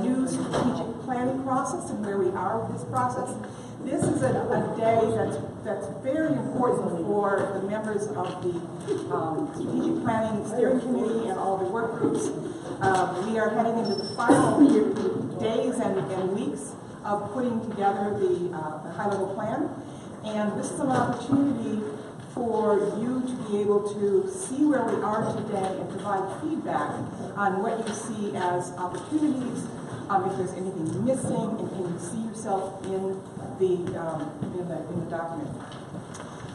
new strategic planning process and where we are with this process. This is a day that's very important for the members of the Strategic Planning Steering Committee and all the work groups. We are heading into the final days and weeks of putting together the high-level plan, and this is an opportunity for you to be able to see where we are today and provide feedback on what you see as opportunities, if there's anything missing, and can you see yourself in the document.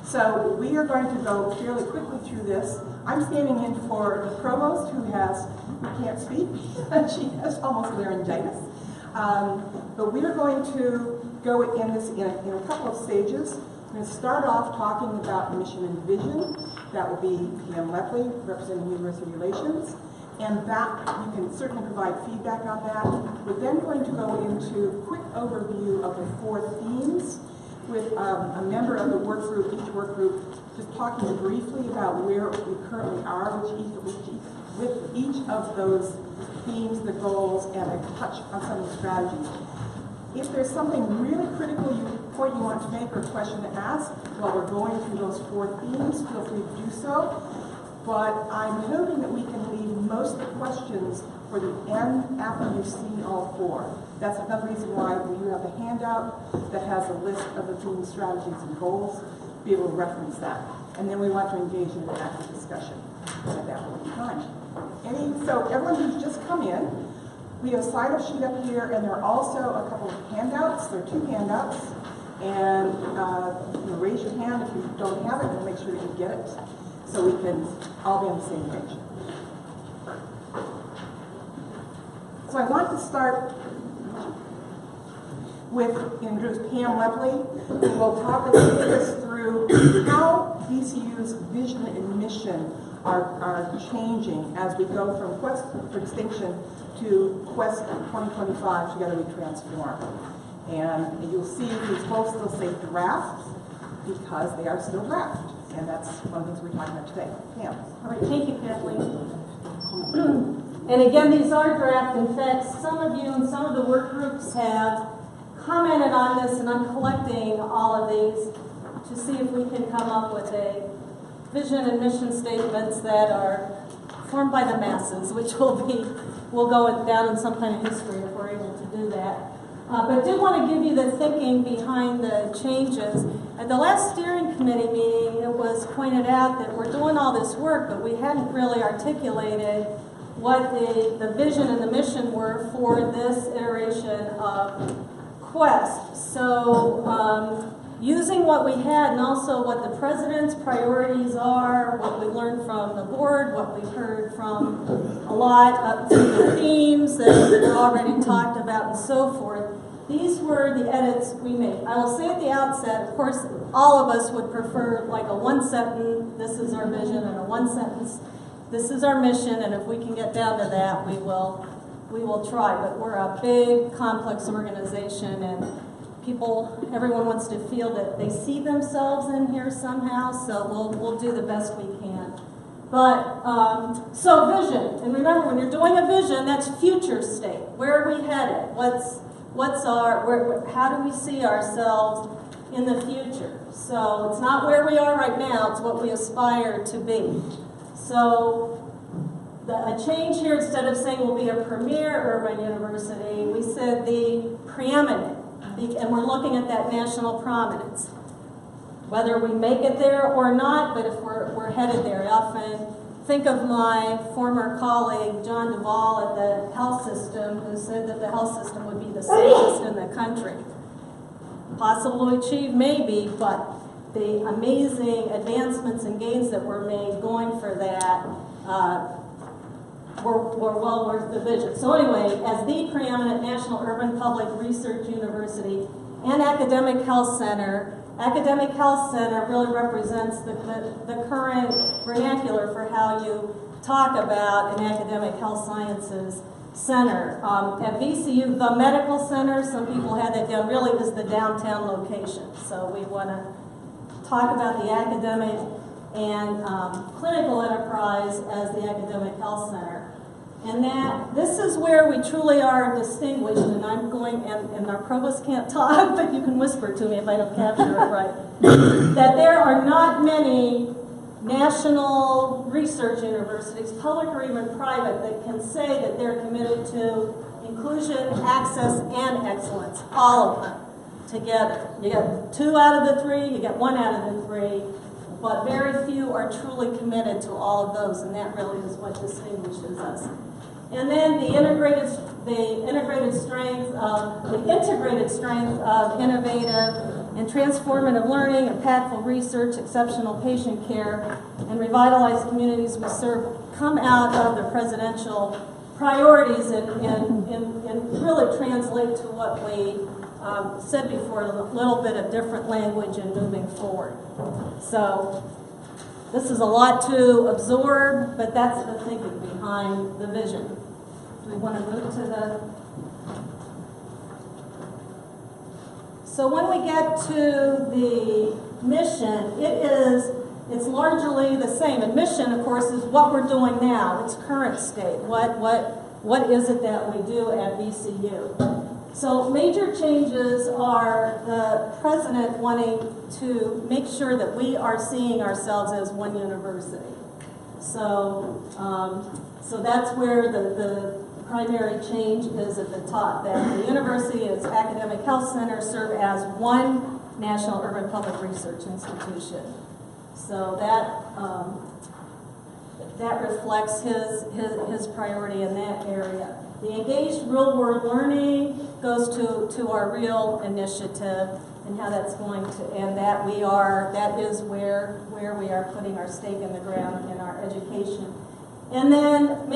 So we are going to go fairly quickly through this. I'm standing in for the provost who can't speak. She has almost laryngitis. But we are going to go in a couple of stages. We're going to start off talking about mission and vision. That will be PM Lepley, representing University Relations. And that, you can certainly provide feedback on that. We're then going to go into a quick overview of the 4 themes with a member of the work group, each work group, just talking briefly about where we currently are with each of those themes, the goals, and a touch on some of the strategies. If there's something really critical point you want to make or a question to ask while we're going through those 4 themes, feel free to do so. But I'm hoping that we can leave most of the questions for the end after you've seen all 4. That's another reason why you have a handout that has a list of the themes, strategies, and goals. Be able to reference that. And then we want to engage in an active discussion at that point in time. So everyone who's just come in, we have a sign-up sheet up here, and there are also a couple of handouts. There are 2 handouts. And raise your hand if you don't have it, and make sure that you get it, so we can all be on the same page. So I want to start with introduce Pam Lepley, who will take us through how VCU's vision and mission are changing as we go from Quest for Distinction to Quest 2025, Together We Transform. And you'll see these both still say draft because they are still draft. And that's one of the things we're talking about today. Pam. All right, thank you, Kathleen. And again, these are draft. In fact, some of you and some of the work groups have commented on this, and I'm collecting all of these to see if we can come up with a vision and mission statements that are formed by the masses, which will go down in some kind of history if we're able to do that. But I did want to give you the thinking behind the changes. At the last steering committee meeting, it was pointed out that we're doing all this work, but we hadn't really articulated what the vision and the mission were for this iteration of Quest. So using what we had and also what the president's priorities are, what we learned from the board, what we've heard from a lot of the themes that were already talked about and so forth, these were the edits we made. I will say at the outset, of course, all of us would prefer like a 1-sentence, this is our vision, and a 1-sentence, this is our mission, and if we can get down to that, we will try. But we're a big, complex organization, and everyone wants to feel that they see themselves in here somehow, so we'll do the best we can. But, so vision, and remember when you're doing a vision, that's future state. Where are we headed? How do we see ourselves in the future? So it's not where we are right now, it's what we aspire to be. So a change here, instead of saying we'll be a premier urban university, we said the preeminent, and we're looking at that national prominence. Whether we make it there or not, but if we're headed there. I often think of my former colleague, John Duvall, at the health system, who said that the health system would be the safest in the country. Possible to achieve, maybe, but the amazing advancements and gains that were made going for that were well worth the vision. So anyway, as the preeminent national urban public research university and academic health center really represents the current vernacular for how you talk about an academic health sciences center. At VCU, the medical center, some people had that down, really is the downtown location. So we want to talk about the academic and clinical enterprise as the academic health center. And that this is where we truly are distinguished, and I'm going, and our provost can't talk, but you can whisper to me if I don't capture it right, that there are not many national research universities, public or even private, that can say that they're committed to inclusion, access, and excellence, all of them together. You get 2 out of the 3, you get 1 out of the 3, but very few are truly committed to all of those, and that really is what distinguishes us. And then the integrated strength of innovative and transformative learning, impactful research, exceptional patient care, and revitalized communities we serve come out of the presidential priorities and really translate to what we said before, a little bit of different language and moving forward. So this is a lot to absorb, but that's the thinking behind the vision. Do we want to move to the... So when we get to the mission, it's largely the same. And mission, of course, is what we're doing now, its current state. What is it that we do at VCU? So major changes are the president wanting to make sure that we are seeing ourselves as one university. So, so that's where the primary change is at the top, that the university as academic health center serve as one national urban public research institution. So that reflects his priority in that area. The engaged real-world learning goes to our real initiative and how that's going to, and that is where we are putting our stake in the ground in our education. And then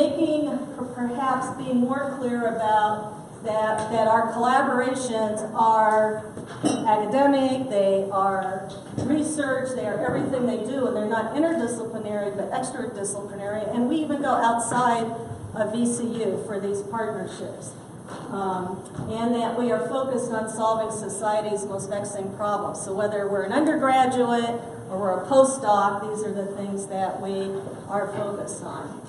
perhaps being more clear about that our collaborations are academic, they are research, they are everything they do, and they're not interdisciplinary but extradisciplinary, and we even go outside of VCU for these partnerships. And that we are focused on solving society's most vexing problems. So whether we're an undergraduate or we're a postdoc, these are the things that we are focused on.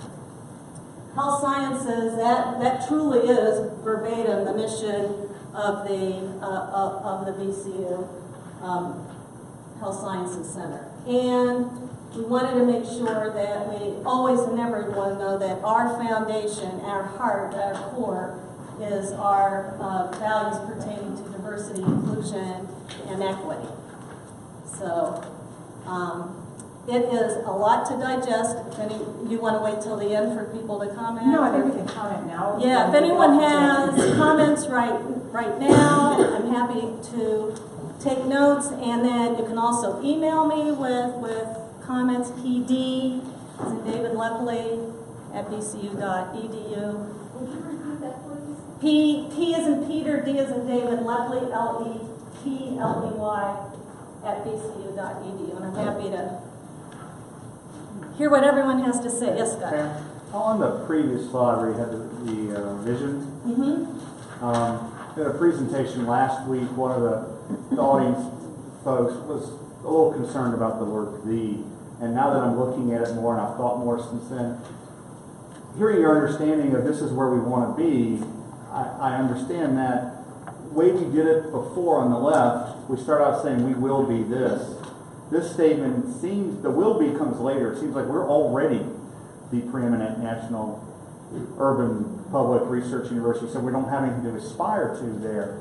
Health sciences, that truly is verbatim the mission of the VCU Health Sciences Center. And we wanted to make sure that we always and everyone know that our foundation, our heart, our core, is our values pertaining to diversity, inclusion, and equity. So it is a lot to digest. If you want to wait till the end for people to comment? No, I think we can comment now. Yeah, if anyone has comments right now, I'm happy to take notes, and then you can also email me with comments, PD, as in David Lepley, at vcu.edu. Would you repeat that, please? P as in Peter, D as in David, Lepley, L-E-P-L-E-Y, at vcu.edu. And I'm happy to hear what everyone has to say. Yes, Scott? Okay. On the previous slide where you had the vision, we had a presentation last week. One of the audience folks was a little concerned about the word "the," and now that I'm looking at it more and I've thought more since then, hearing your understanding of this is where we want to be, I understand that. The way we did it before on the left, we start out saying we will be this. This statement seems, the will be comes later. It seems like we're already the preeminent national urban public research university, so we don't have anything to aspire to there.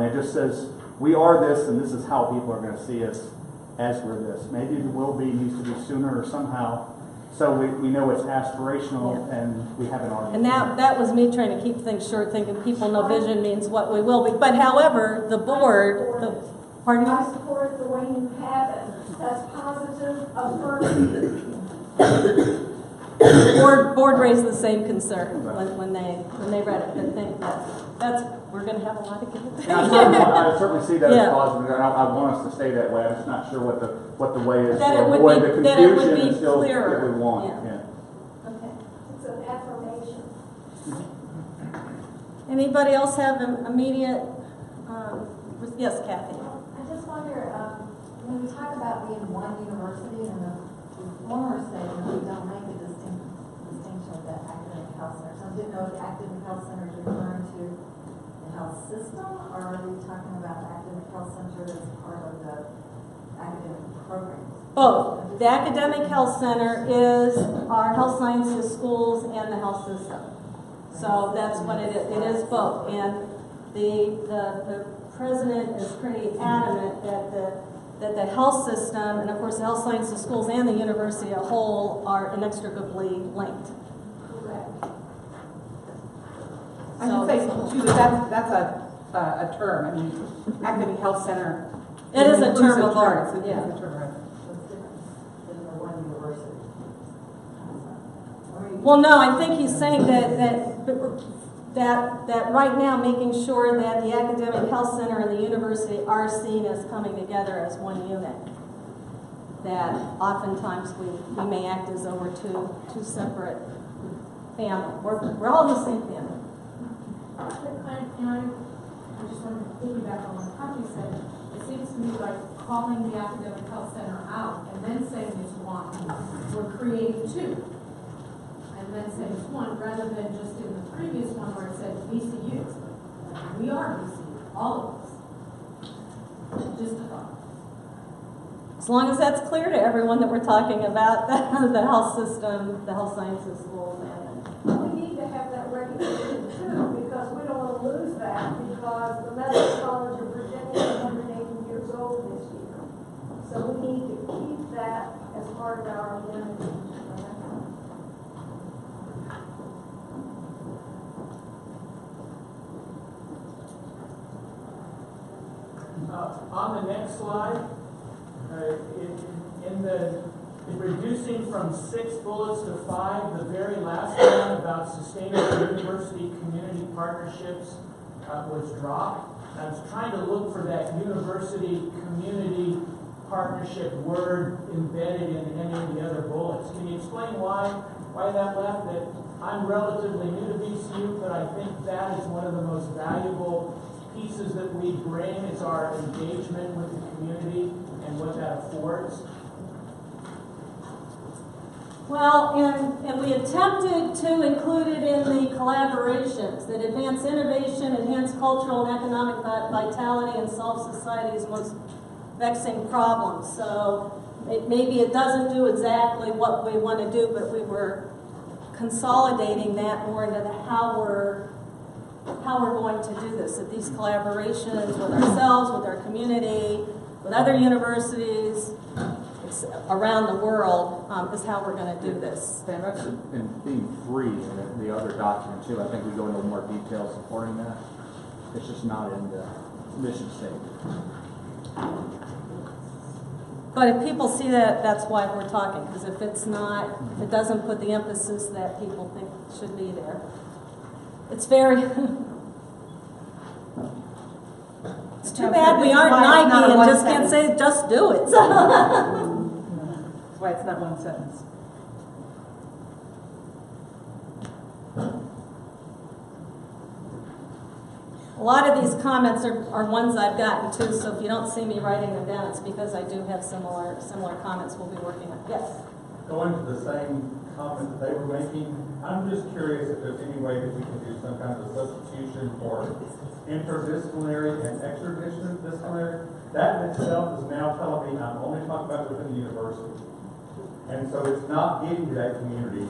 It just says we are this, and this is how people are going to see us as we're this. Maybe the will be needs to be sooner or somehow, so we know it's aspirational, and we have an audience. And that was me trying to keep things short, thinking people know vision means what we will be. But however, the board, pardon me? I support the way you have it. That's positive, affirmative. Board raised the same concern when they read it. But think that's we're going to have a lot of good. I certainly see that as positive, and I want us to stay that way. I'm just not sure what the way is that to it would avoid be, the that it would confusion be still clearer. that we want. Yeah. Okay. It's an affirmation. Anybody else have an immediate? Yes, Kathy. I just wonder, when we talk about being one university, and the former statement, we don't make a distinction of the academic health health center. So I didn't know if the academic health center is referring to the health system, or are we talking about the academic health center as part of the academic programs? Both. The academic health center is our health sciences schools and the health system. So that's what it is. It is both. And the president is pretty adamant that the health system, and of course the health sciences schools and the university as a whole, are inextricably linked. Correct. I should say too that that's a term. I mean, academic health center. It is a term of inclusive art. It's Yeah. a term of art. So it's different than the one university. Well, no, I think he's saying that right now, making sure that the academic health center and the university are seen as coming together as one unit. That oftentimes we may act as though we're two separate families. We're all in the same family. I just wanted to piggyback on what Kathy said. It seems to me like calling the academic health center out and then saying it's one, we're creating two. And then saying it's one, rather than just in the previous one where it said VCU. We are VCU, all of us. Just a thought. As long as that's clear to everyone that we're talking about the health system, the health sciences schools, and We need to have that recognition too, because we don't want to lose that, because the Medical College of Virginia is 180 years old this year. So we need to keep that as part of our identity. On the next slide, in reducing from 6 bullets to 5, the very last one about sustainable university community partnerships was dropped. I was trying to look for that university community partnership word embedded in any of the other bullets. Can you explain why that left? That I'm relatively new to VCU, but I think that is one of the most valuable pieces that we bring is our engagement with the community and what that affords. well, and we attempted to include it in the collaborations that advance innovation, enhance cultural and economic vitality, and solve society's most vexing problems. So maybe it doesn't do exactly what we want to do, but we were consolidating that more into how we're going to do this, at these collaborations with ourselves, with our community, with other universities around the world, is how we're going to do this. Sam, that's in theme 3 in the other document too. I think we go into more detail supporting that. It's just not in the mission statement. But if people see that, that's why we're talking, because if it's not, if it doesn't put the emphasis that people think should be there. It's very... It's too bad we aren't Nike and just can't say, just do it. That's why it's not one sentence. A lot of these comments are ones I've gotten too, so if you don't see me writing them down, it's because I do have similar comments we'll be working on. Yes? Going to the same comment that they were making, I'm just curious if there's any way that we can do some kind of a substitution for interdisciplinary and extradisciplinary. That in itself is now telling me I'm only talking about within the university. And so it's not getting to that community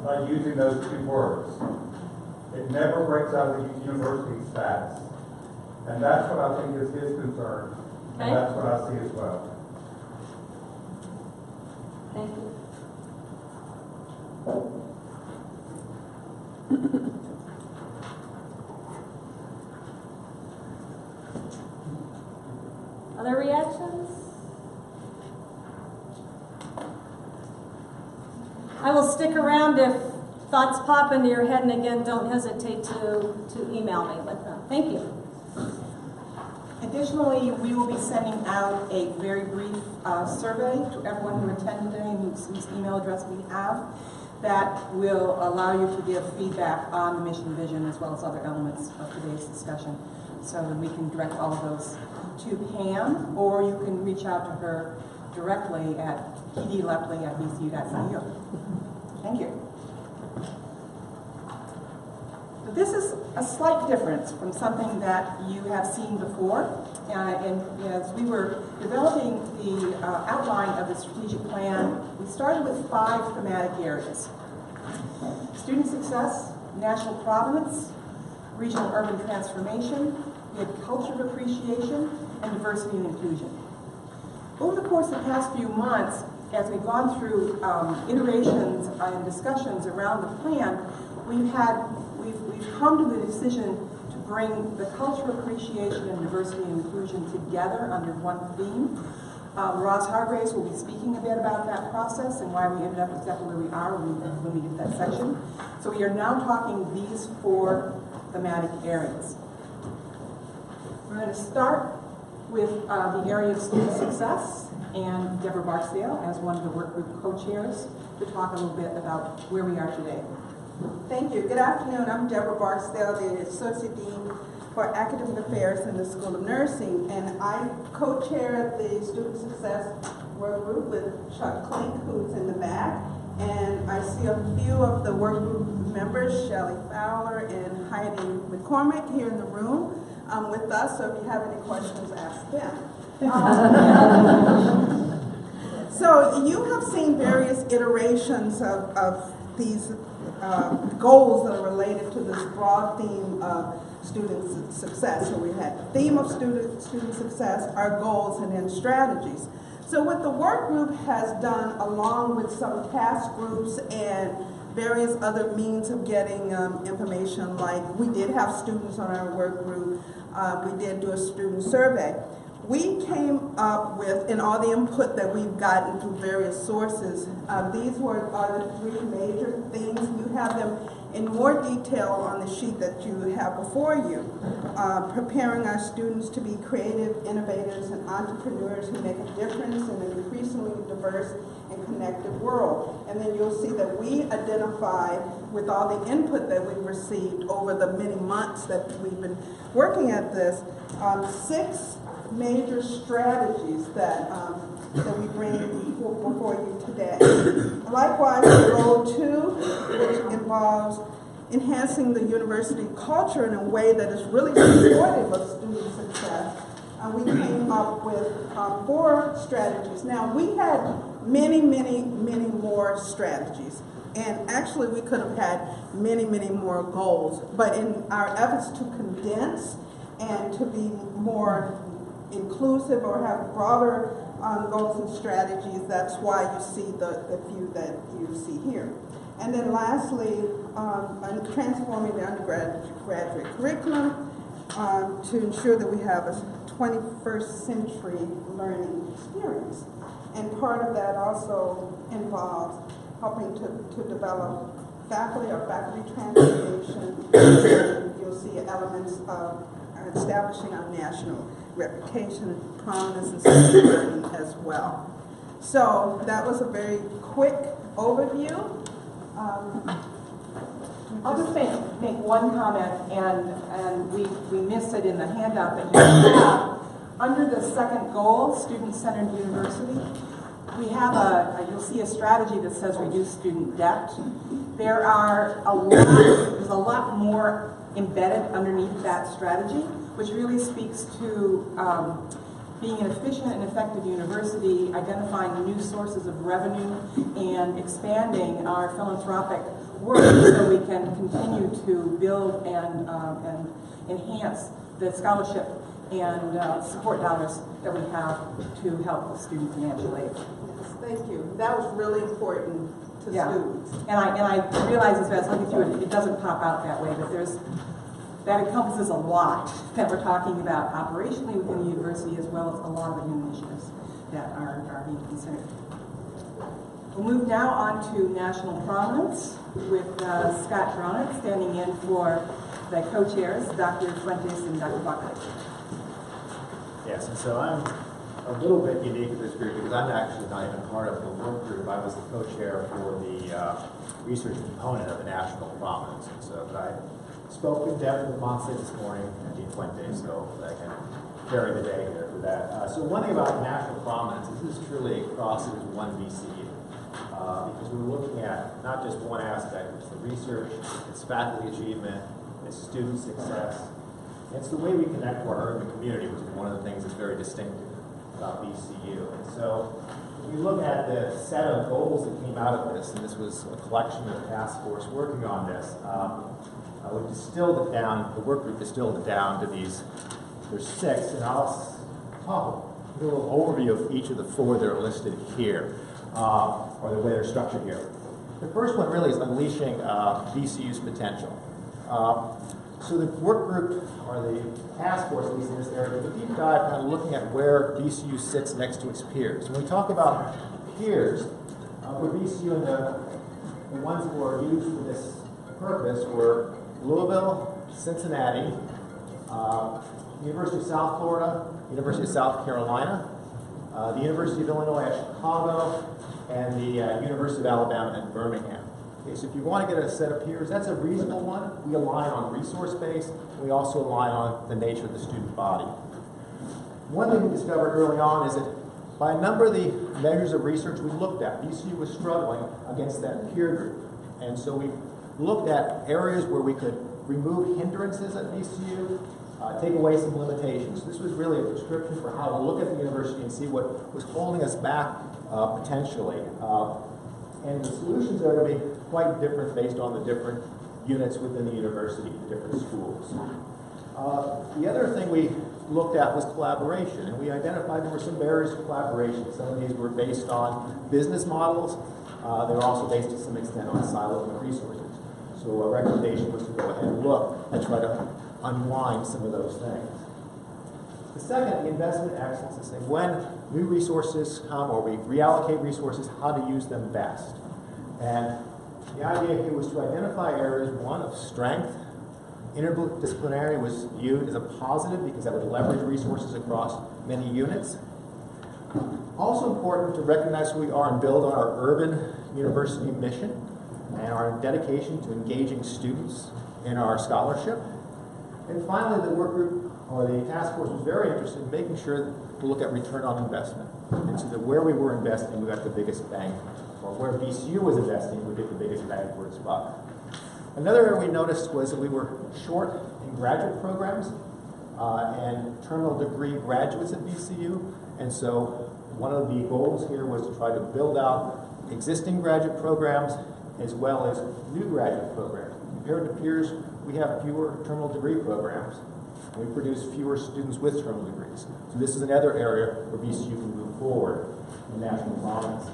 by using those two words. It never breaks out of the university status. And that's what I think is his concern. Okay. And that's what I see as well. Thank you. Other reactions? I will stick around if thoughts pop into your head, and again, don't hesitate to email me with them. Thank you. Additionally, we will be sending out a very brief survey to everyone who attended today and whose email address we have that will allow you to give feedback on the mission vision as well as other elements of today's discussion. So we can direct all of those to Pam, or you can reach out to her directly at pdlepley@vcu.edu. Thank you. This is a slight difference from something that you have seen before. And as we were developing the outline of the strategic plan, we started with 5 thematic areas: student success, national provenance, regional urban transformation, we had culture of appreciation, and diversity and inclusion. Over the course of the past few months, as we've gone through iterations and discussions around the plan, we've come to the decision to bring the culture of appreciation and diversity and inclusion together under one theme. Roz Hargraves will be speaking a bit about that process and why we ended up exactly where we are when we get to that section. So we are now talking these 4 thematic areas. We're going to start with the area of student success, and Deborah Barksdale as one of the work group co-chairs to talk a little bit about where we are today. Thank you. Good afternoon. I'm Deborah Barksdale, the Associate Dean for Academic Affairs in the School of Nursing, and I co-chair the Student Success Work Group with Chuck Klink, who's in the back, and I see a few of the work group members, Shelley Fowler and Heidi McCormick, here in the room with us, so if you have any questions, ask them. So you have seen various iterations of these goals that are related to this broad theme of student success. So we had the theme of student success, our goals, and then strategies. So what the work group has done, along with some task groups and various other means of getting information, like we did have students on our work group, we did do a student survey. We came up with, in all the input that we've gotten through various sources, these are the 3 major themes. You have them in more detail on the sheet that you have before you. Preparing our students to be creative innovators and entrepreneurs who make a difference in an increasingly diverse and connected world. And then you'll see that we identified, with all the input that we've received over the many months that we've been working at this, 6 major strategies that we bring before you today. Likewise, goal 2, which involves enhancing the university culture in a way that is really supportive of student success. We came up with 4 strategies. Now, we had many more strategies. And actually, we could have had many more goals. But in our efforts to condense and to be more inclusive or have broader goals and strategies, that's why you see the few that you see here. And then lastly, transforming the undergraduate curriculum to ensure that we have a 21st century learning experience. And part of that also involves helping to develop faculty or faculty transformation. You'll see elements of establishing our national reputation, prominence, and social learning as well. So that was a very quick overview. I'll just make one comment, and we missed it in the handout that you have. Under the second goal, student-centered university, we have you'll see a strategy that says reduce student debt. There's a lot more embedded underneath that strategy, which really speaks to being an efficient and effective university, identifying new sources of revenue, and expanding our philanthropic work so we can continue to build and enhance the scholarship and support dollars that we have to help the student financial aid. Yes, thank you. That was really important to students. And I realize as I was looking through it, it doesn't pop out that way, but that encompasses a lot that we're talking about operationally within the university, as well as a lot of the new initiatives that are being considered. We'll move now on to national prominence with Scott Dronach standing in for the co-chairs, Dr. Fuentes and Dr. Buckley. Yes, and so I'm a little bit unique in this group because I'm actually not even part of the work group. I was the co-chair for the research component of the national prominence. And so I spoke in depth with Monse this morning and Dean Fuentes, so I can carry the day here for that. So one thing about national prominence is this is truly a cross as one VC, because we're looking at not just one aspect, it's the research, it's faculty achievement, it's student success. It's the way we connect to our urban community, which is one of the things that's very distinctive about VCU. And so if we look at the set of goals that came out of this, and this was a collection of the task force working on this, we distilled it down, the work group distilled it down to these, there's 6, and I'll talk a little overview of each of the 4 that are listed here, or the way they're structured here. The first one really is unleashing VCU's potential. So the work group, or the task force, at least in this area, did a deep dive kind of looking at where VCU sits next to its peers. When we talk about peers, for VCU and the ones who are used for this purpose were Louisville, Cincinnati, University of South Florida, University of South Carolina, the University of Illinois at Chicago, and the University of Alabama at Birmingham. Okay, so if you want to get a set of peers, that's a reasonable one. We align on resource base, and we also align on the nature of the student body. One thing we discovered early on is that by a number of the measures of research we looked at, VCU was struggling against that peer group. And so we looked at areas where we could remove hindrances at VCU, take away some limitations. This was really a prescription for how to look at the university and see what was holding us back potentially. And the solutions are going to be quite different based on the different units within the university, the different schools. The other thing we looked at was collaboration, and we identified there were some barriers to collaboration. Some of these were based on business models. They were also based to some extent on silos of resources. So a recommendation was to go ahead and look and try to unwind some of those things. The second, the investment excellence, is saying when new resources come or we reallocate resources, how to use them best. And the idea here was to identify areas, one, of strength. Interdisciplinary was viewed as a positive because that would leverage resources across many units. Also important to recognize who we are and build on our urban university mission and our dedication to engaging students in our scholarship. And finally, the work group, or the task force, was very interested in making sure to look at return on investment. And so that where we were investing, we got the biggest bang, or where VCU was investing, we get the biggest bang for its buck. Another area we noticed was that we were short in graduate programs and terminal degree graduates at VCU. And so one of the goals here was to try to build out existing graduate programs as well as new graduate programs. Compared to peers, we have fewer terminal degree programs. We produce fewer students with terminal degrees. So this is another area where VCU can move forward in national prominence.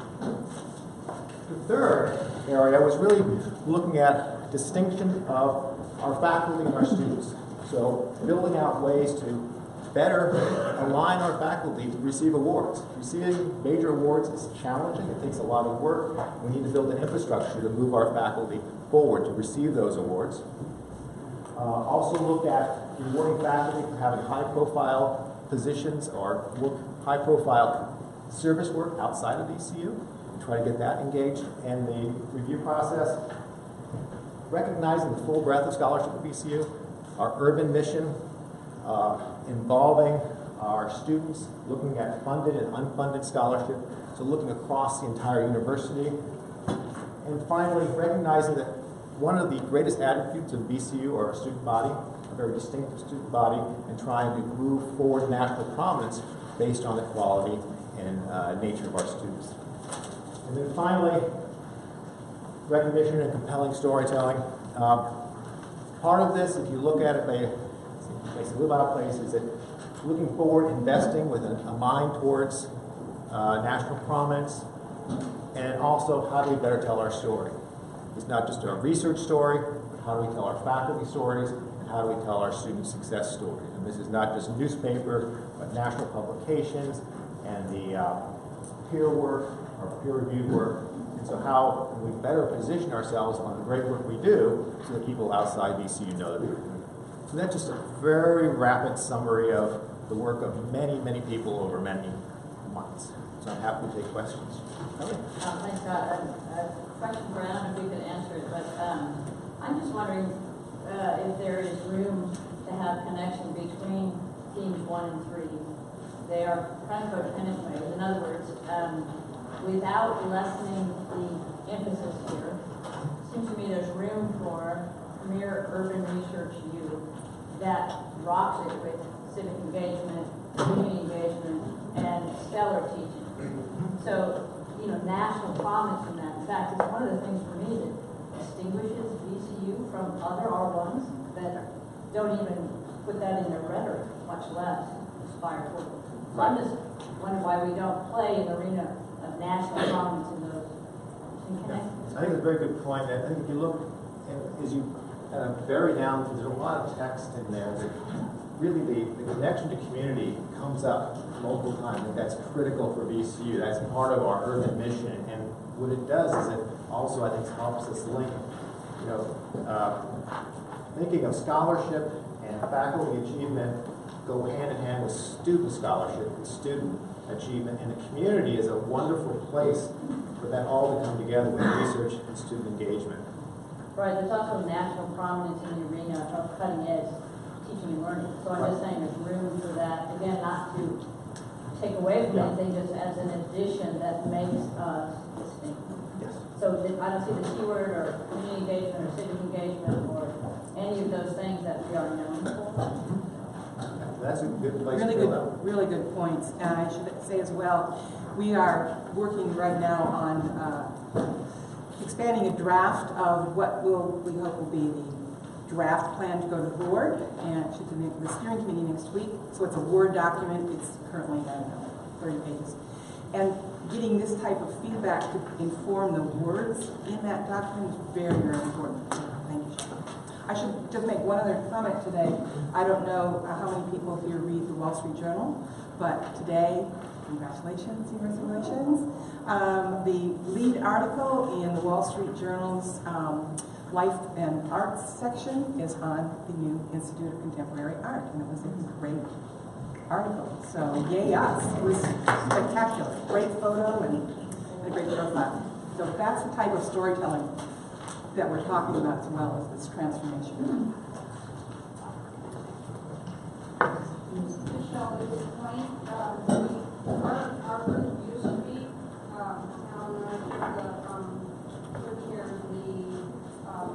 The third area was really looking at distinction of our faculty and our students. So building out ways to better align our faculty to receive awards. Receiving major awards is challenging. It takes a lot of work. We need to build an infrastructure to move our faculty forward to receive those awards. Also look at rewarding faculty for having high-profile positions or high-profile service work outside of VCU. And try to get that engaged in the review process. Recognizing the full breadth of scholarship at VCU, our urban mission, involving our students, looking at funded and unfunded scholarship, so looking across the entire university. And finally, recognizing that one of the greatest attributes of VCU, or our student body, a very distinctive student body, and trying to move forward national prominence based on the quality and nature of our students. And then finally, recognition and compelling storytelling. Part of this, if you look at it, makes it a little out of place, is that looking forward, investing with a mind towards national prominence, and also how do we better tell our story. It's not just a research story, but how do we tell our faculty stories, and how do we tell our student success stories. And this is not just newspaper, but national publications, and the peer work, or peer-reviewed work. And so how can we better position ourselves on the great work we do so that people outside VCU know that we're doing it. So that's just a very rapid summary of the work of many, many people over many months. So I'm happy to take questions. Ellie? Thanks, Scott. A question for Anna, if you could answer it, but I'm just wondering if there is room to have connection between teams 1 and 3. They are kind of codependent ways. In other words, without lessening the emphasis here, it seems to me there's room for premier urban research youth that rocks it with civic engagement, community engagement, and stellar teaching. So, national prominence in that. In fact, it's one of the things for me that distinguishes VCU from other R1s that don't even put that in their rhetoric, much less aspire for it. So I'm just wondering why we don't play in the arena of national prominence in those. I think it's a very good point. I think if you look, as you bury down, there's a lot of text in there that really the connection to community comes up multiple times, and that's critical for VCU. That's part of our urban mission, and what it does is it also, I think, helps us link, thinking of scholarship and faculty achievement go hand in hand with student scholarship and student achievement, and the community is a wonderful place for that all to come together with research and student engagement. Right, there's also national prominence in the arena of cutting edge teaching and learning. So I'm just saying there's room for that, again, not to take away from anything, just as an addition that makes us distinct. Yes. So I don't see the keyword or community engagement or civic engagement or any of those things that we are known for. That's a good place Really to good, go. really good points. And I should say as well, we are working right now on expanding a draft of what we hope will be the draft plan to go to the board, and it should be the steering committee next week. So it's a Word document. It's currently, 30 pages. And getting this type of feedback to inform the words in that document is very, very important. Thank you, Sean. I should just make one other comment today. I don't know how many people here read the Wall Street Journal, but today, congratulations. The lead article in the Wall Street Journal's Life and Arts section is on the new Institute of Contemporary Art, and it was a great article. So yay us. It was spectacular. Great photo and a great profile. So that's the type of storytelling that we're talking about as well as this transformation. Michelle, at this point, our group used to be, Alan and I took care of the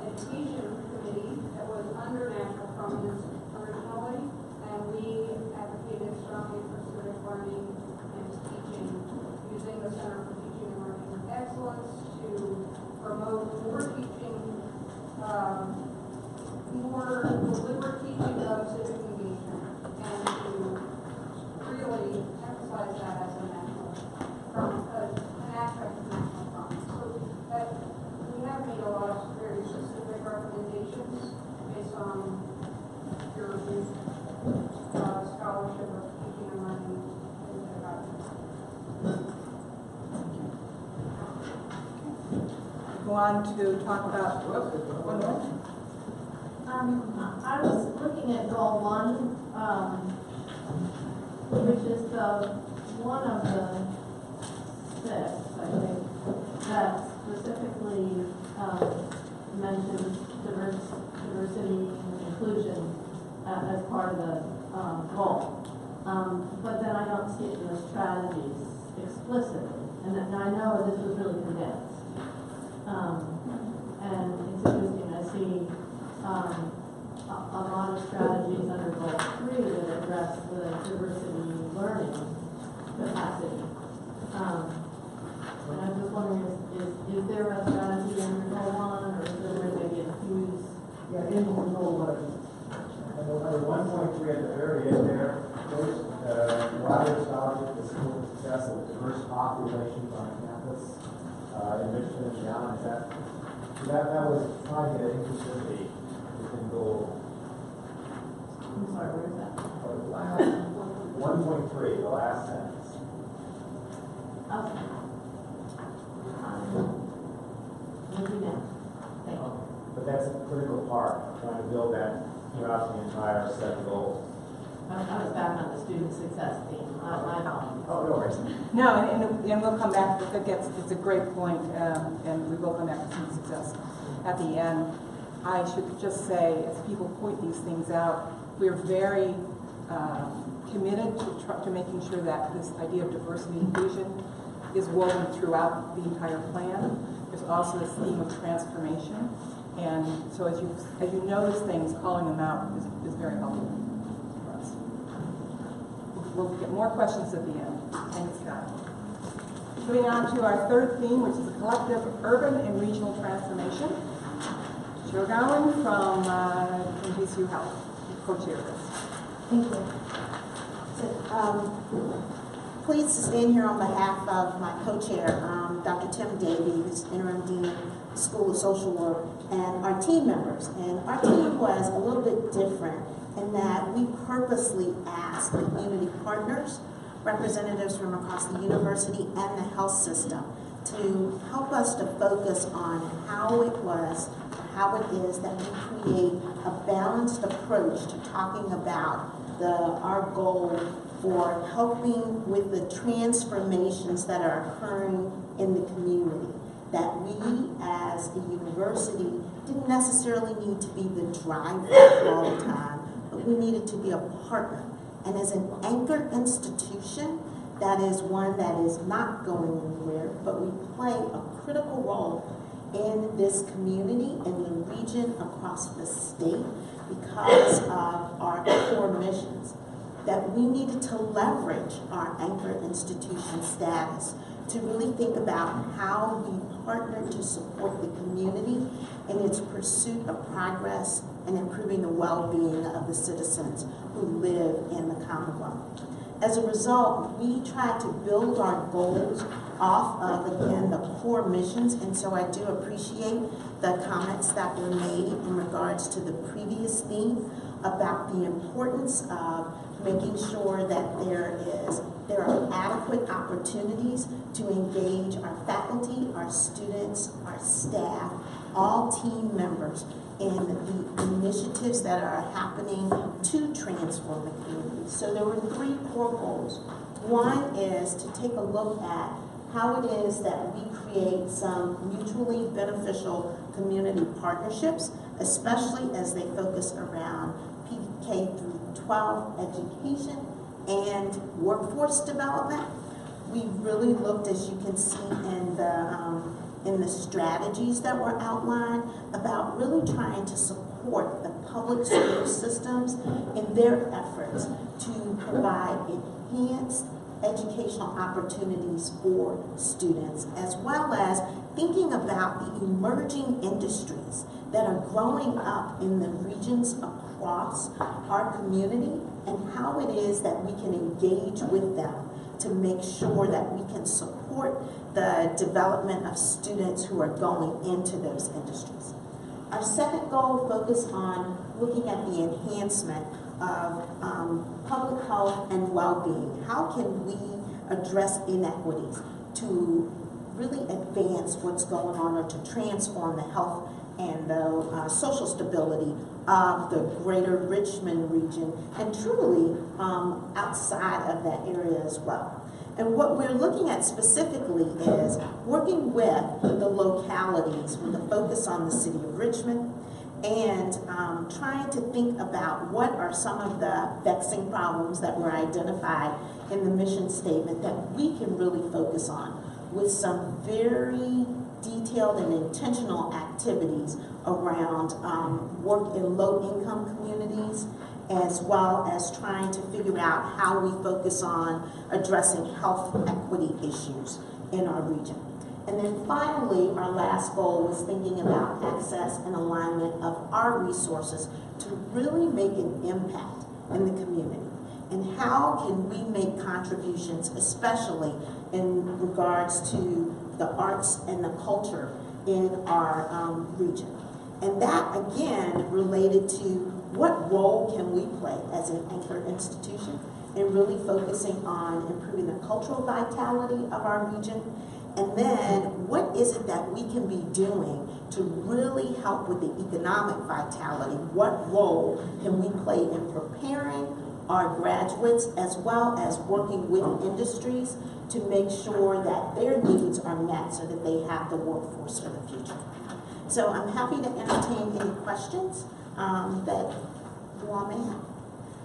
education committee that was under national prominence originally, and we advocated strongly for civic learning and teaching, using the Center for Teaching and Learning Excellence to promote more teaching, more deliberate teaching of civic engagement, and to really emphasize that as a national, an aspect of national promise. So that we have made a lot of very specific recommendations based on your scholarship of teaching and learning in pedagogy. Go on to talk about one more. I was looking at goal 1, which is one of the 6, I think, that specifically mentions diversity and inclusion as part of the goal. But then I don't see it in the strategies explicitly. And I know this was really condensed. And it's interesting, I see a lot of strategies under goal 3 that address the diversity learning capacity. And I'm just wondering, is there a strategy under goal 1, or is there a way maybe infuse? Yeah, in goal 1, under 1.3 at the very end there, there's wider scholarship to support the success of diverse populations on campus, enrichment and beyond. That was trying to get inclusivity within goal. I'm sorry, where is that? 1.3, the last sentence. Okay. Maybe now. Thank you. But that's a critical part, trying to build that throughout the entire set of goals. I was back on the student success theme. My apologies. Oh, no worries. No, and we'll come back. It's a great point, and we will come back to some success at the end. I should just say, as people point these things out, we're very committed to making sure that this idea of diversity and inclusion is woven throughout the entire plan. There's also this theme of transformation, And so as you notice things, calling them out is very helpful for us. We'll get more questions at the end. Thanks, Scott. Moving on to our third theme, which is a collective urban and regional transformation. Joe Gowan from GCU Health, co-chair this. Thank you. Pleased to stand here on behalf of my co-chair, Dr. Tim Davey, who's interim dean, School of Social Work, and our team members. And our team was a little bit different in that we purposely asked community partners, representatives from across the university and the health system, to help us to focus on how it is that we create a balanced approach to talking about our goal for helping with the transformations that are occurring in the community. That we as a university didn't necessarily need to be the driver all the time, but we needed to be a partner. And as an anchor institution, that is one that is not going anywhere, but we play a critical role in this community, in the region, across the state, because of our core missions. That we needed to leverage our anchor institution status to really think about how we partner to support the community in its pursuit of progress and improving the well-being of the citizens who live in the Commonwealth. As a result, we try to build our goals off of, again, the core missions, and so I do appreciate the comments that were made in regards to the previous theme about the importance of making sure that there are adequate opportunities to engage our faculty, our students, our staff, all team members in the initiatives that are happening to transform the community. So there were 3 core goals. One is to take a look at how it is that we create some mutually beneficial community partnerships, especially as they focus around K through 12 education and workforce development. We really looked, as you can see in the strategies that were outlined, about really trying to support the public school systems in their efforts to provide enhanced educational opportunities for students, as well as thinking about the emerging industries that are growing up in the regions across our community and how it is that we can engage with them to make sure that we can support the development of students who are going into those industries. Our second goal focused on looking at the enhancement of public health and well-being. How can we address inequities to really advance what's going on, or to transform the health and the social stability of the greater Richmond region, and truly outside of that area as well. And what we're looking at specifically is working with the localities with a focus on the city of Richmond, and trying to think about what are some of the vexing problems that were identified in the mission statement that we can really focus on, with some very detailed and intentional activities around work in low-income communities, as well as trying to figure out how we focus on addressing health equity issues in our region. And then finally, our last goal was thinking about access and alignment of our resources to really make an impact in the community. And how can we make contributions, especially in regards to the arts and the culture in our region. And that, again, related to what role can we play as an anchor institution in really focusing on improving the cultural vitality of our region. And then what is it that we can be doing to really help with the economic vitality? What role can we play in preparing our graduates, as well as working with industries to make sure that their needs are met so that they have the workforce for the future? So I'm happy to entertain any questions that you all may have.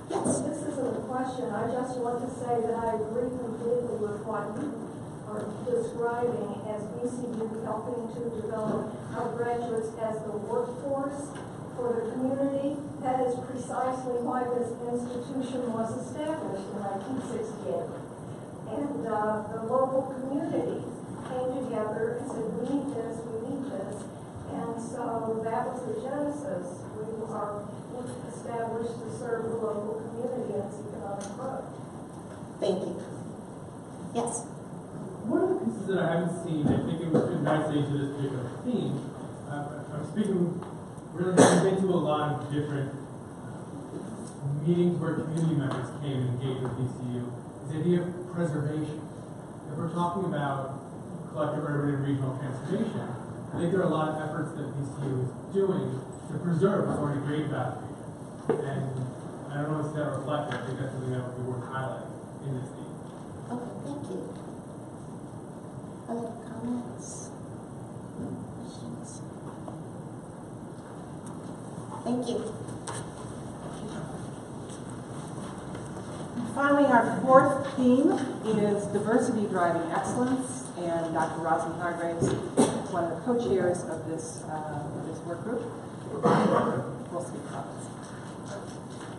Yes? This isn't a question. I just want to say that I agree completely with what are describing as VCU helping to develop our graduates as the workforce for the community. That is precisely why this institution was established in 1968. And the local community came together and said, we need this, we need this. And so that was the genesis. We are established to serve the local community and its economic growth. Thank you. Yes. One of the pieces that I haven't seen, I think it would fit nicely into this particular theme. I'm speaking, really having been to a lot of different meetings where community members came and engaged with VCU, is the idea of preservation. If we're talking about collective urban and regional transformation, I think there are a lot of efforts that VCU is doing to preserve what's already great about it. And I don't know if that reflected. I think that's something that would be worth highlighting in this theme. Okay, thank you. Other comments? Questions? Thank you. Finally, our fourth theme is diversity driving excellence, and Dr. Roslyn Hargraves, one of the co-chairs of this work group, will speak about this.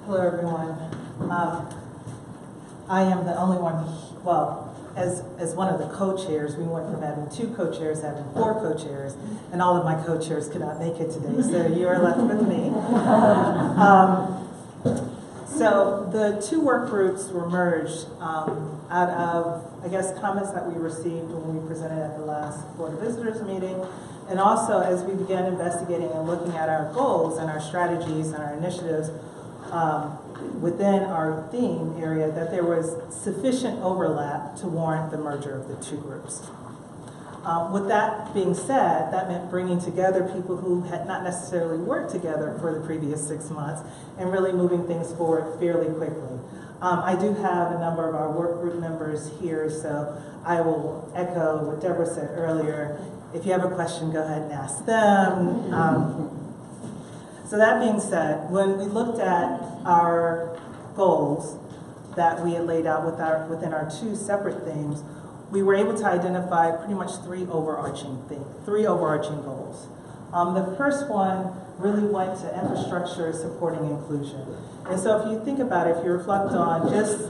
Hello, everyone. I am the only one, as one of the co-chairs, we went from having 2 co-chairs, having 4 co-chairs, and all of my co-chairs could not make it today, so you are left with me. So the 2 work groups were merged out of, I guess, comments that we received when we presented at the last Board of Visitors meeting, and also as we began investigating and looking at our goals and our strategies and our initiatives within our theme area, that there was sufficient overlap to warrant the merger of the 2 groups. With that being said, that meant bringing together people who had not necessarily worked together for the previous 6 months and really moving things forward fairly quickly. I do have a number of our work group members here, so I will echo what Deborah said earlier. If you have a question, go ahead and ask them. So that being said, when we looked at our goals that we had laid out within our 2 separate themes, we were able to identify pretty much 3 overarching goals. The first one really went to infrastructure supporting inclusion. And so if you think about it, if you reflect on just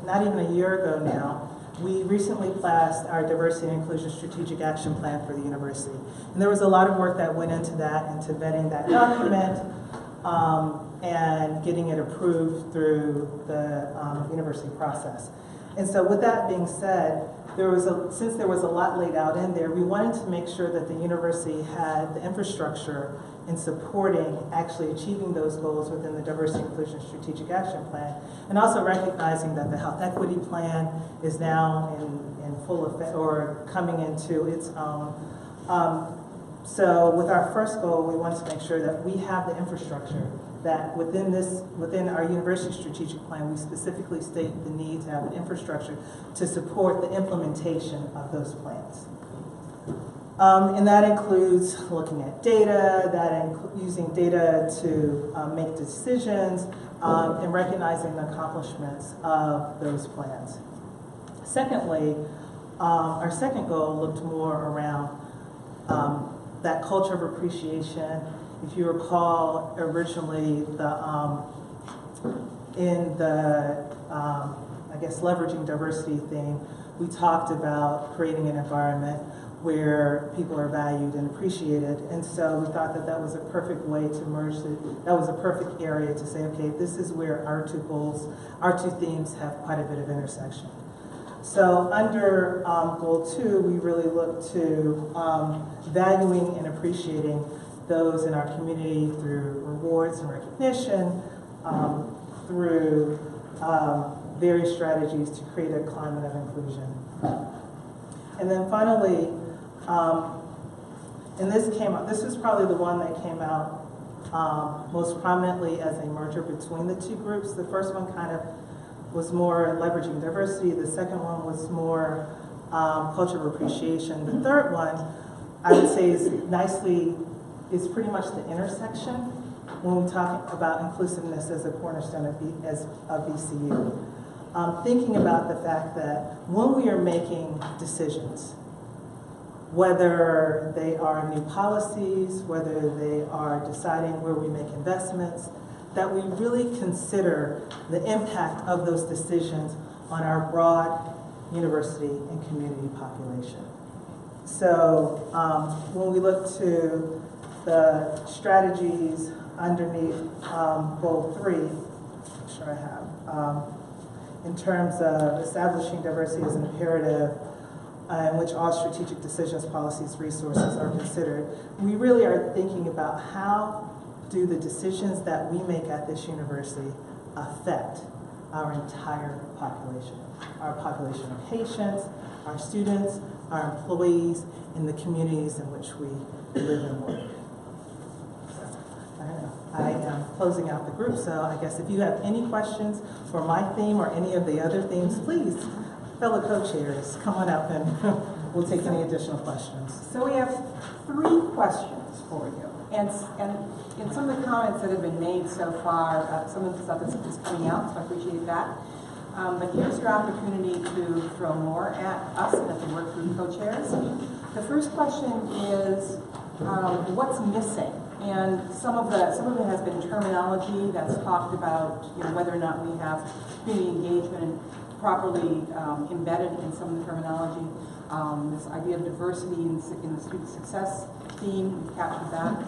not even a year ago now, we recently passed our Diversity and Inclusion Strategic Action Plan for the university. And there was a lot of work that went into that, into vetting that document, and getting it approved through the university process. And so with that being said, since there was a lot laid out in there, we wanted to make sure that the university had the infrastructure in supporting actually achieving those goals within the Diversity and Inclusion Strategic Action Plan, and also recognizing that the Health Equity Plan is now in full effect or coming into its own. So with our first goal, we wanted to make sure that we have the infrastructure that within our university strategic plan, we specifically state the need to have an infrastructure to support the implementation of those plans. And that includes looking at data, using data to make decisions, and recognizing the accomplishments of those plans. Secondly, our second goal looked more around that culture of appreciation. If you recall, originally in the I guess leveraging diversity theme, we talked about creating an environment where people are valued and appreciated, and so we thought that that was a perfect way to merge that was a perfect area to say, okay, this is where our 2 goals, our 2 themes have quite a bit of intersection. So under goal 2, we really look to valuing and appreciating those in our community through rewards and recognition, through various strategies to create a climate of inclusion. And then finally, and this was probably the one that came out most prominently as a merger between the 2 groups. The first one kind of was more leveraging diversity. The second one was more culture of appreciation. The third one, I would say, is pretty much the intersection when we talk about inclusiveness as a cornerstone of VCU. thinking about the fact that when we are making decisions, whether they are new policies, whether they are deciding where we make investments, that we really consider the impact of those decisions on our broad university and community population. So when we look to the strategies underneath goal 3, I'm sure I have, in terms of establishing diversity as an imperative in which all strategic decisions, policies, resources are considered, we really are thinking about how do the decisions that we make at this university affect our entire population, our population of patients, our students, our employees, and the communities in which we live and work. I am closing out the group, so I guess if you have any questions for my theme or any of the other themes, please, fellow co-chairs, come on up and we'll take any additional questions. So we have 3 questions for you. And in some of the comments that have been made so far, some of the stuff is just coming out, so I appreciate that. But here's your opportunity to throw more at us and at the work group co-chairs. The first question is, what's missing? And some of it has been terminology that's talked about, whether or not we have community engagement properly embedded in some of the terminology. This idea of diversity in the student success theme, we've captured that.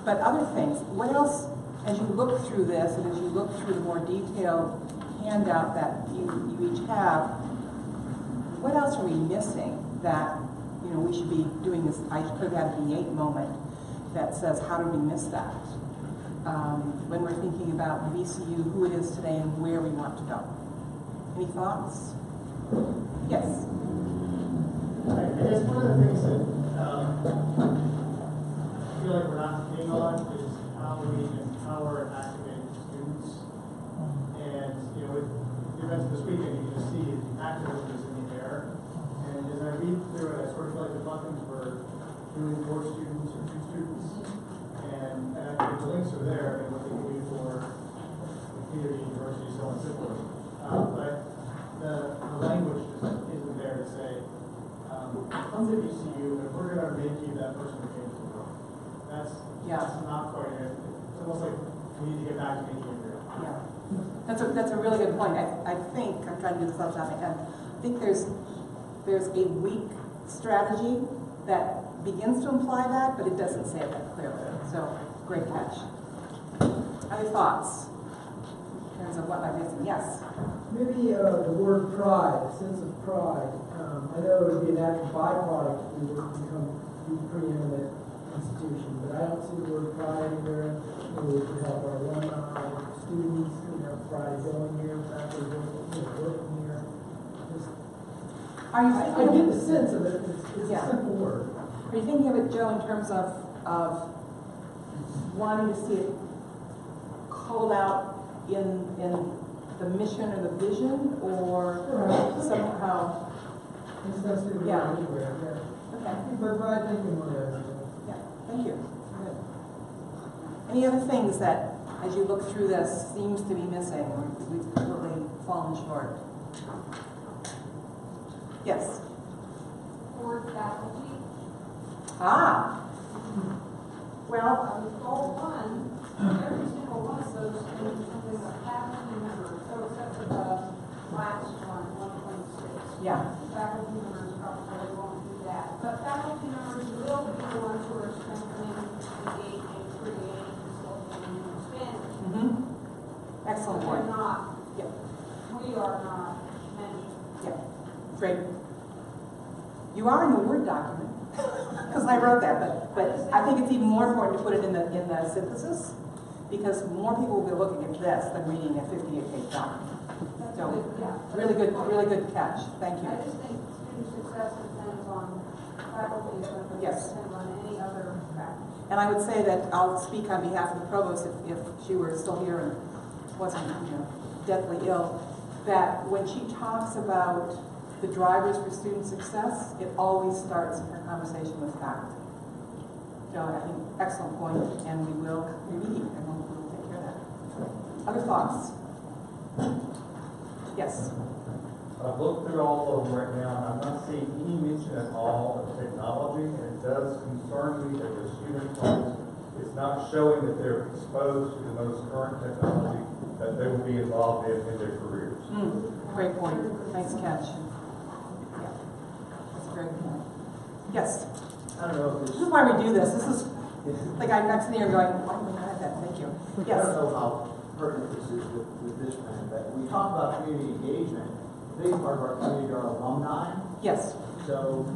But other things, what else, as you look through this and as you look through the more detailed handout that you each have, what else are we missing that we should be doing this? I could have had the 8 moment that says, how did we miss that? When we're thinking about VCU, who it is today, and where we want to go. Any thoughts? Yes. I guess one of the things that I feel like we're not hitting on is how we empower and activate students. And with the events this weekend, you can just see activism is in the air. And as I read through it, I sort of feel like the buttons were doing for students or to students. And I think the links are there and what they can do for the community, university, so on and so forth. But the language just isn't there to say, come to VCU and we're going to make you that person who changes the world. That's not quite it. It's almost like we need to get back to making it real. Yeah, that's a really good point. I think, I'm trying to do this off the top of my head, I think there's a weak strategy that begins to imply that, but it doesn't say it that clearly. So, great catch. Other thoughts in terms of what I'm missing? Yes? Maybe the word pride, a sense of pride. I know it would be a natural byproduct if we were to become the preeminent institution, but I don't see the word pride anywhere. Maybe we could help our alumni, students, pride going here, faculty working here. I get the sense of it. It's a simple word. Are you thinking of it, Joe, in terms of wanting to see it called out in the mission or the vision, or somehow? It's necessarily anywhere. Okay. But I think in one area. Yeah. Thank you. Good. Any other things that, as you look through this, seems to be missing, or we've completely fallen short? Yes. Board faculty. Well, goal 1, every single one of those is something that faculty members, so except for the last one, 126. Yeah. Faculty members probably won't do that. But faculty members will be the ones who are strengthening, engaging, creating, facilitating, and expanding. Excellent We're point. not. Yep. We are not mentioned. Yep. Great. You are in the Word document, because I wrote that, but I think it's even more important to put it in the synthesis, because more people will be looking at this than reading a 58-page document. So, really good catch. Thank you. I just think student success depends on faculty, but it depends on any other factors. And I would say that I'll speak on behalf of the provost if she were still here and wasn't, deathly ill, that when she talks about the drivers for student success, it always starts in her conversation with faculty. So I think excellent point, and we will remeet, and we'll take care of that. Other thoughts? Yes. I've looked through all of them right now, and I'm not seeing any mention at all of technology, and it does concern me that the student funds is not showing that they're exposed to the most current technology that they will be involved in their careers. Great point. Nice catch. Yeah. That's a great point. Yes. I don't know if This is why we do this. This is like I'm sitting here going, why didn't I have that? Thank you. I Yes. don't know how pertinent this is with this plan, but when we talk about community engagement, a big part of our community are alumni. Yes. So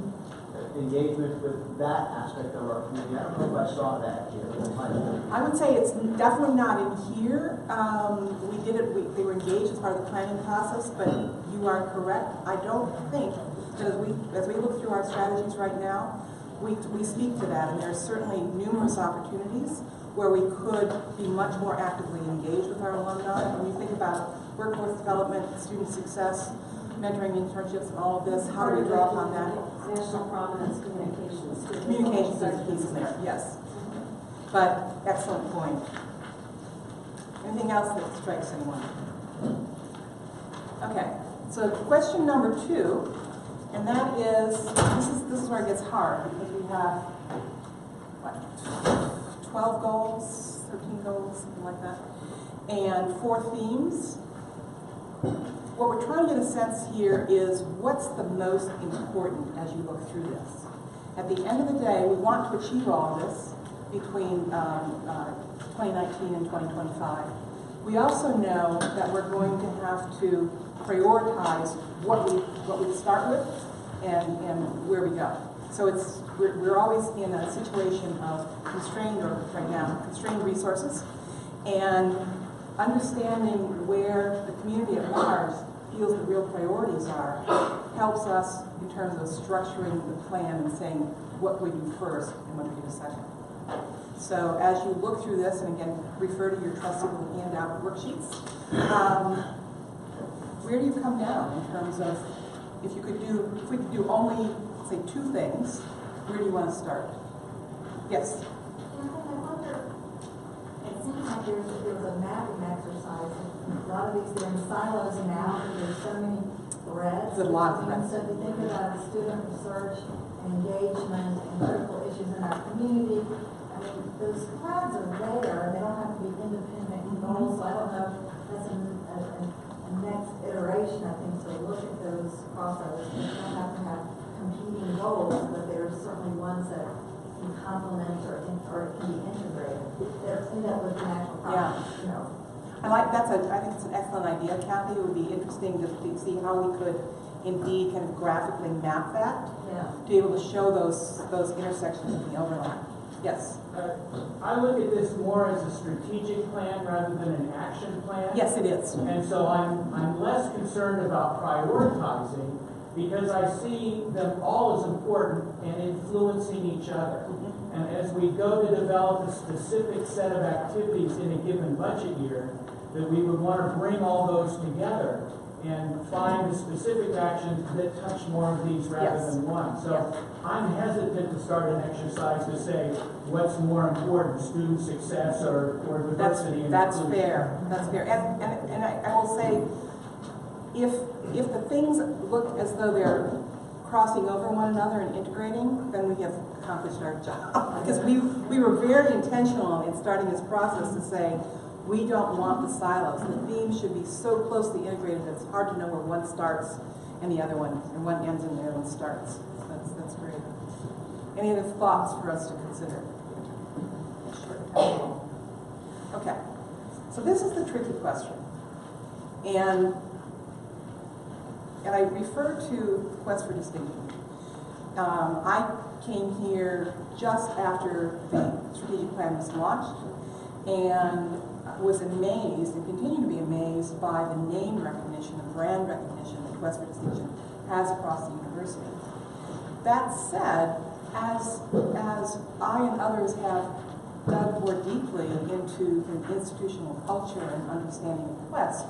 engagement with that aspect of our community, I don't know if I saw that here. I would say it's definitely not in here. We did it, they were engaged as part of the planning process, but you are correct. I don't think, that as we look through our strategies right now, we speak to that, and there's certainly numerous opportunities where we could be much more actively engaged with our alumni. When you think about workforce development, student success, mentoring, internships, and all of this, how do we draw upon that? National prominence communications. Communications is a piece in there, yes. But excellent point. Anything else that strikes anyone? Okay, so question number 2, and that is, this is where it gets hard, because we have, what, 12 goals, 13 goals, something like that, and 4 themes. What we're trying to get a sense here is what's the most important as you look through this. At the end of the day, we want to achieve all of this between 2019 and 2025. We also know that we're going to have to prioritize what we start with and where we go. So we're always in a situation of constrained resources, and understanding where the community at large feels the real priorities are helps us in terms of structuring the plan and saying what we do first and what we do second. So as you look through this, and again, refer to your trusted little handout worksheets, where do you come down in terms of if we could do only, say, 2 things, where do you want to start? Yes? I wonder, it seems like there's a mapping exercise. A lot of these, they're in silos now, and there's so many threads. There's a lot of threads. So if you think about student research, engagement, and critical issues in our community, I mean, those threads are there, and they don't have to be independent goals, so I don't know, that's a next iteration, I think, to look at those crossovers. You don't have to have competing goals, but there are certainly ones that can complement or can be integrated. They're in that with the national problem, you know. I think it's an excellent idea, Kathy. It would be interesting to see how we could indeed kind of graphically map that, to be able to show those intersections of the overlap. Yes? I look at this more as a strategic plan rather than an action plan. Yes, it is. And so I'm less concerned about prioritizing, because I see them all as important and influencing each other. And as we go to develop a specific set of activities in a given budget year, that we would want to bring all those together and find the specific actions that touch more of these rather than one. So I'm hesitant to start an exercise to say what's more important, student success or diversity. That's fair. That's fair. And I will say, if the things look as though they're crossing over one another and integrating, then we have accomplished our job. Because we were very intentional in starting this process to say, we don't want the silos. The themes should be so closely integrated that it's hard to know where one starts and the other one, and one ends and the other one starts. So that's great. Any other thoughts for us to consider? Okay. So this is the tricky question. And I refer to Quest for Distinction. I came here just after the strategic plan was launched, and was amazed and continue to be amazed by the name recognition and brand recognition that Quest for Distinction has across the university. That said, as I and others have dug more deeply into the institutional culture and understanding of Quest,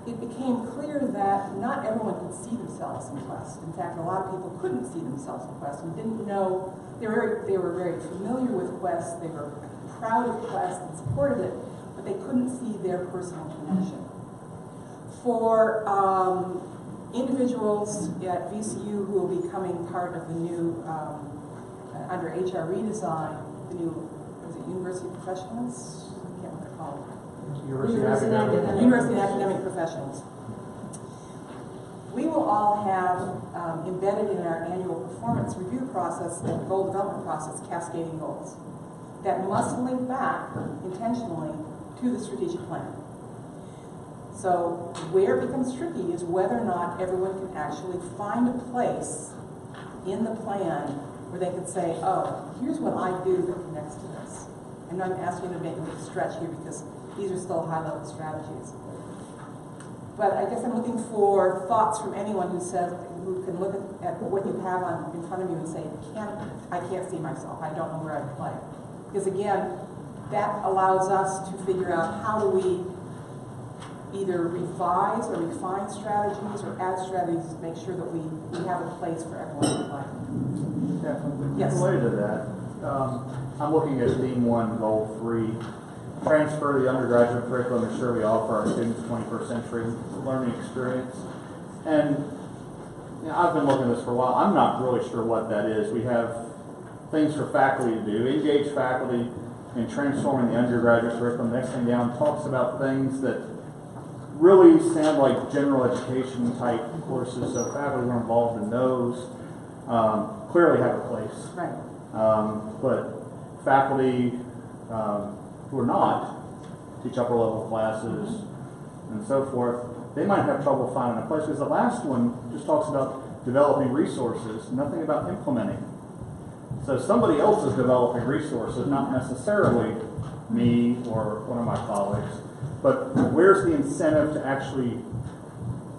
it became clear that not everyone could see themselves in Quest. In fact, a lot of people couldn't see themselves in Quest and didn't know. They were very familiar with Quest. They were proud of Quest and supported it, but they couldn't see their personal connection. For individuals at VCU who will be becoming part of the new, under HR redesign, the new, is it University Professionals? I can't remember what they're called. University Academic. University Academic Professionals. We will all have embedded in our annual performance review process and goal development process cascading goals that must link back intentionally to the strategic plan. So where it becomes tricky is whether or not everyone can actually find a place in the plan where they can say, oh, here's what I do that connects to this. And I'm asking you to make me stretch here because these are still high-level strategies. But I guess I'm looking for thoughts from anyone who says, who can look at what you have in front of you and say, I can't see myself. I don't know where I play. Because again, that allows us to figure out how do we either revise or refine strategies or add strategies to make sure that we have a place for everyone to play. Yeah, yes. Related to that, I'm looking at Theme 1, Goal 3. Transfer the undergraduate curriculum to ensure we offer our students 21st century learning experience. And you know, I've been looking at this for a while. I'm not really sure what that is. We have things for faculty to do. Engage faculty in transforming the undergraduate curriculum. Next thing down talks about things that really sound like general education type courses. So faculty who are involved in those clearly have a place. Right. But faculty who are not, teach upper level classes and so forth, they might have trouble finding a place because the last one just talks about developing resources, nothing about implementing. So somebody else is developing resources, not necessarily me or one of my colleagues, but where's the incentive to actually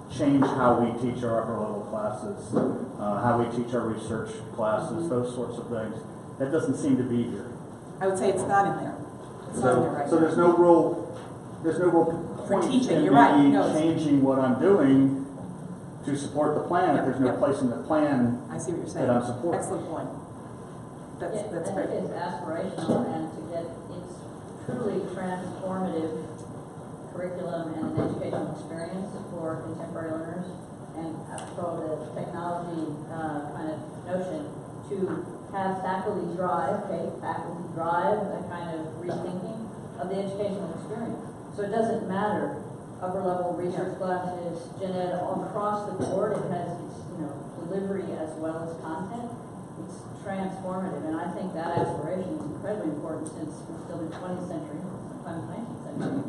change how we teach our upper level classes, how we teach our research classes, those sorts of things. That doesn't seem to be here. I would say it's not in there. It's not in there right So now. there's no real For point teaching, in you're right. me No, changing what I'm doing to support the plan if there's no Yep. place in the plan I see what you're saying. that I'm supporting. Excellent point. That's I think great. it's aspirational and to get its truly transformative curriculum and an educational experience for contemporary learners and apropos the technology kind of notion to have faculty drive a kind of rethinking of the educational experience. So it doesn't matter upper level research classes, gen ed, across the board. It has its delivery as well as content. It's transformative, and I think that aspiration is incredibly important since we're still in the 20th century, sometimes 19th century.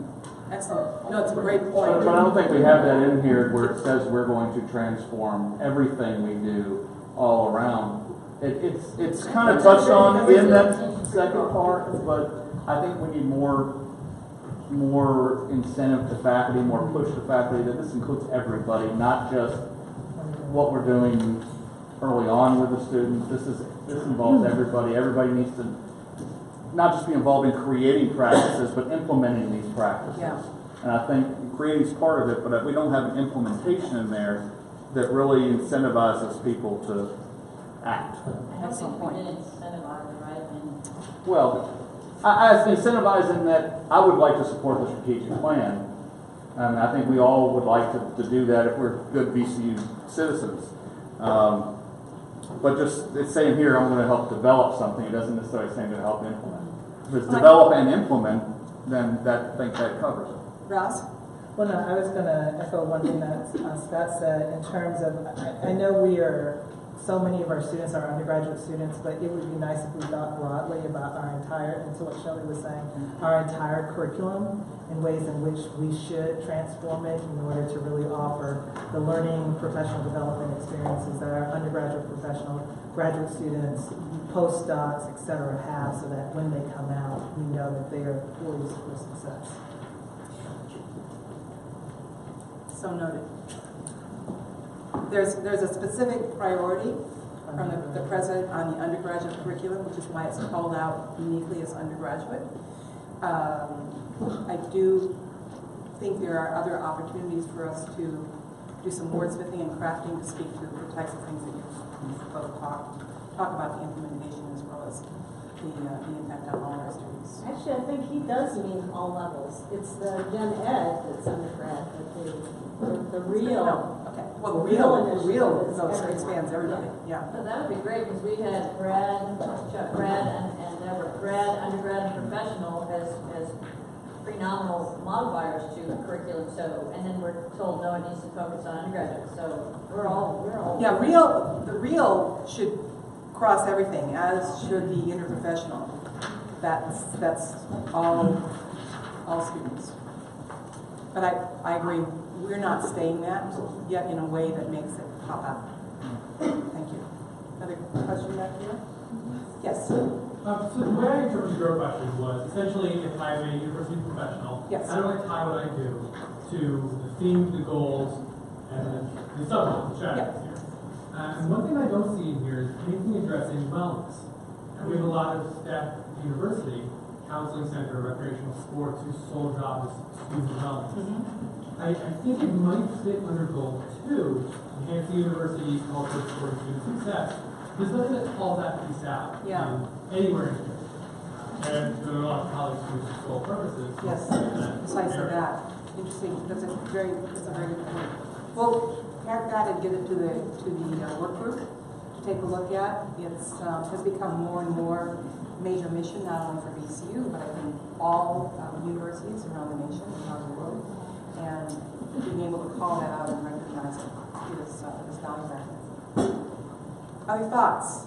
Excellent. No, it's a great point. But I don't think we have that in here where it says we're going to transform everything we do all around. It's kind of touched on in that second part, but I think we need more incentive to faculty, more push to faculty that this includes everybody, not just what we're doing early on with the students. This involves everybody. Everybody needs to not just be involved in creating practices, but implementing these practices. Yeah. And I think creating is part of it, but if we don't have an implementation in there that really incentivizes people to act. Excellent point. We didn't incentivize it, right? Well, I incentivize in that I would like to support the strategic plan. And I think we all would like to do that if we're good VCU citizens. But just it's saying here I'm going to help develop something. It doesn't necessarily say I'm going to help implement. If it's develop and implement, then I think that covers it. Ross? Well, no, I was going to echo one thing that Scott said in terms of, I know so many of our students are undergraduate students, but it would be nice if we thought broadly about our entire, and to what Shelley was saying, our entire curriculum in ways in which we should transform it in order to really offer the learning, professional development experiences that our undergraduate professional, graduate students, postdocs, et cetera, have, so that when they come out, we know that they are poised for success. So noted. There's a specific priority from the president on the undergraduate curriculum, which is why it's called out uniquely as undergraduate. I do think there are other opportunities for us to do some wordsmithing and crafting to speak to the types of things that you both talk about the implementation as well as the impact on all our students. Actually, I think he does mean all levels. It's the gen ed that's undergrad that they real. No, okay, well, the Real real initiative is goes, everyone. expands everybody, yeah. So that would be great, because we had Brad, Chuck, Brad, and Deborah. Brad, undergrad and professional, as phenomenal modifiers to curriculum, so, and then we're told, no, it needs to focus on undergraduates, so we're all. Yeah, the real should cross everything, as should the interprofessional. That's all students. But I agree, we're not saying that yet in a way that makes it pop out. Thank you. Another question back here? Yes. So the way I interpreted your question was essentially if I'm a university professional, yes. how do I tie what I do to the themes, the goals, and the subject, the strategies here? And one thing I don't see in here is anything addressing wellness. And we have a lot of staff at the university, counseling center, recreational sports, whose sole job is student wellness. I think it might fit under goal 2, enhance the university's culture for student success. There's nothing that calls that piece out anywhere in here. And there are a lot of colleagues who use sole purposes. Yes, precisely that. Interesting. That's a very good point. Well, parent that and get it to the work group to take a look at. It's has become more and more major mission, not only for VCU, but I think all universities around the nation, around the world, and being able to call that out and recognize it is valuable. Other thoughts?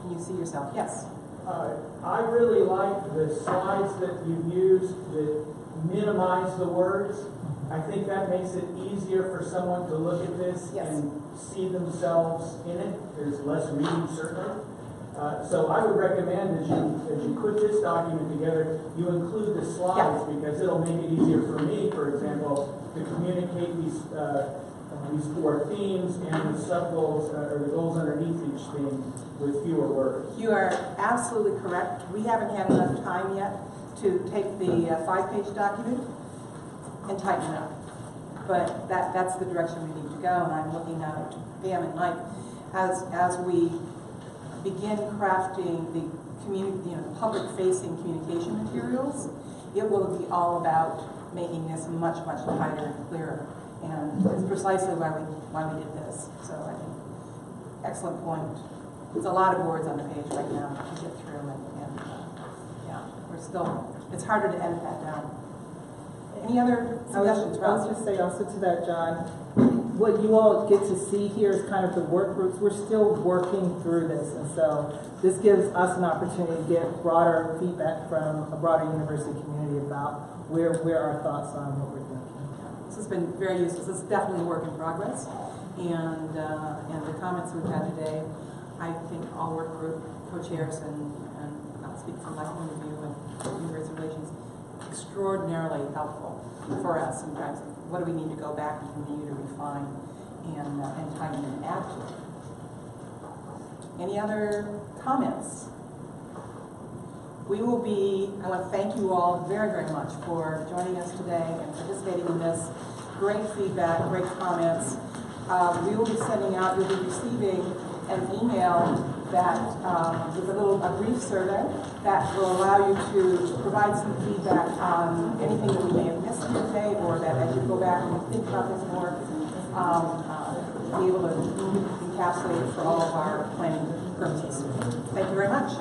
Can you see yourself? Yes. I really like the slides that you've used that minimize the words. I think that makes it easier for someone to look at this and see themselves in it. There's less reading, certainly. So I would recommend as you put this document together, you include the slides because it'll make it easier for me, for example, to communicate these 4 themes and the sub-goals or the goals underneath each theme with fewer words. You are absolutely correct. We haven't had enough time yet to take the 5-page document and tighten it up. But that's the direction we need to go, and I'm looking at Pam and Mike as we begin crafting the community, public-facing communication materials. It will be all about making this much tighter and clearer, and it's precisely why we did this. So I think excellent point. There's a lot of words on the page right now to get through, and it's harder to edit that down. Any other suggestions? I was just say also to that, John, what you all get to see here is kind of the work groups. We're still working through this, and so this gives us an opportunity to get broader feedback from a broader university community about where our thoughts are and what we're thinking. This has been very useful. This is definitely a work in progress, and the comments we've had today, I think all work group co-chairs and I'll speak from my point of view and university relations, extraordinarily helpful for us in terms of what do we need to go back and continue to refine and tighten and add to it. Any other comments? I want to thank you all very much for joining us today and participating in this. Great feedback, great comments. We will be sending out, you'll be receiving an email that is a brief survey that will allow you to provide some feedback on anything that we may have missed here today, or that as you go back and think about this more, be able to encapsulate it for all of our planning purposes. Thank you very much.